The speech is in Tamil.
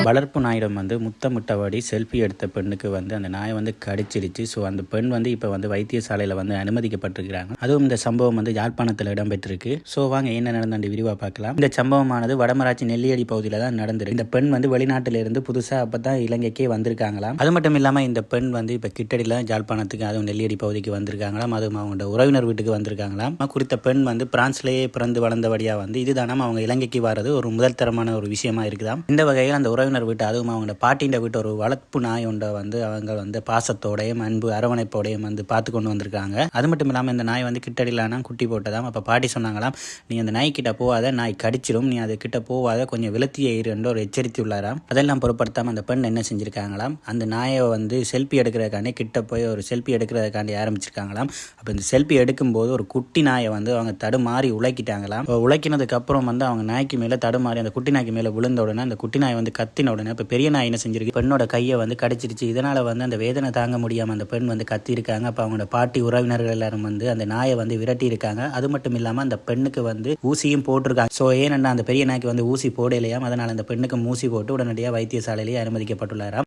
வளர்ப்பு நாயிடம் முத்தமிட்டபடி செல்ஃபி எடுத்த பெண்ணுக்கு அந்த நாயை கடிச்சிருச்சு. ஸோ அந்த பெண் இப்போ வைத்தியசாலையில் அனுமதிக்கப்பட்டிருக்கிறாங்க. அதுவும் இந்த சம்பவம் யாழ்ப்பாணத்தில் இடம்பெற்றிருக்கு. ஸோ வாங்க என்ன நடந்தாண்டு விரிவாக பார்க்கலாம். இந்த சம்பவமானது வடமராட்சி நெல்லியடி பகுதியில் தான் நடந்திருக்கு. இந்த பெண் வெளிநாட்டிலிருந்து புதுசாக அப்போ தான் இலங்கைக்கே வந்திருக்காங்களாம். அது மட்டும் இல்லாமல் இந்த பெண் இப்போ கிட்டடியில் யாழ்ப்பாணத்துக்கு அதுவும் நெல்லியடி பகுதிக்கு வந்திருக்காங்களாம். அதுவும் அவங்களோட உறவினர் வீட்டுக்கு வந்திருக்காங்களாம். குறித்த பெண் பிரான்ஸ்லேயே பிறந்து வளர்ந்தபடியா இதுதானாம் அவங்க இலங்கைக்கு வர்றது ஒரு முதல் தரமான ஒரு விஷயமா இருக்குதாம். இந்த வகையில் அந்த உறவினர் வீட்டு அதுவும் அவங்க பாட்டியின் வீட்டு ஒரு வளர்ப்பு நாய் ஒன்றை அவங்க பாசத்தோடையும் அன்பு அரவணைப்போடையும் பார்த்து கொண்டு வந்திருக்காங்க. அது மட்டும் இல்லாமல் இந்த நாய் கிட்டடியிலான குட்டி போட்டதாம். அப்போ பாட்டி சொன்னாங்களாம், நீ அந்த நாய் கிட்ட போகாத, நாய் கடிச்சிடும், நீ அது கிட்ட போகாத, கொஞ்சம் விலத்திய இரு என்று ஒரு எச்சரித்துள்ளாராம். அதெல்லாம் பொருட்படுத்தாமல் அந்த பெண் என்ன செஞ்சிருக்காங்களாம், அந்த நாயை செல்ஃபி எடுக்கிறதுக்காண்டி கிட்ட போய் ஒரு செல்ஃபி எடுக்கிறதுக்காண்டி ஆரம்பிச்சிருக்காங்களாம். அப்போ இந்த செல்ஃபி எடுக்கும்போது ஒரு குட்டி நாயை அவங்க தடுமாறி உழைக்கிட்டாங்களாம். உழைக்கினதுக்கு அப்புறம் அவங்க நாய்க்கு மேலே தடுமாறி அந்த குட்டி நாய்க்கு மேலே விழுந்த உடனே அந்த குட்டி நாய் கத்தின உடனே இப்போ பெரிய நாய் என்ன செஞ்சிருக்கு, பெண்ணோட கையை கடிச்சிருச்சு. இதனால அந்த வேதனை தாங்க முடியாமல் அந்த பெண் கத்தி இருக்காங்க. அப்போ அவங்களோட பாட்டி உறவினர்கள் எல்லாரும் அந்த நாயை விரட்டி இருக்காங்க. அது மட்டும் இல்லாமல் அந்த பெண்ணுக்கு ஊசியும் போட்டிருக்காங்க. ஸோ ஏனென்னா அந்த பெரிய நாய்க்கு ஊசி போடலையாம். அதனால் அந்த பெண்ணுக்கு ஊசி போட்டு உடனடியாக வைத்தியசாலையிலேயே அனுமதிக்கப்பட்டுள்ளாராம்.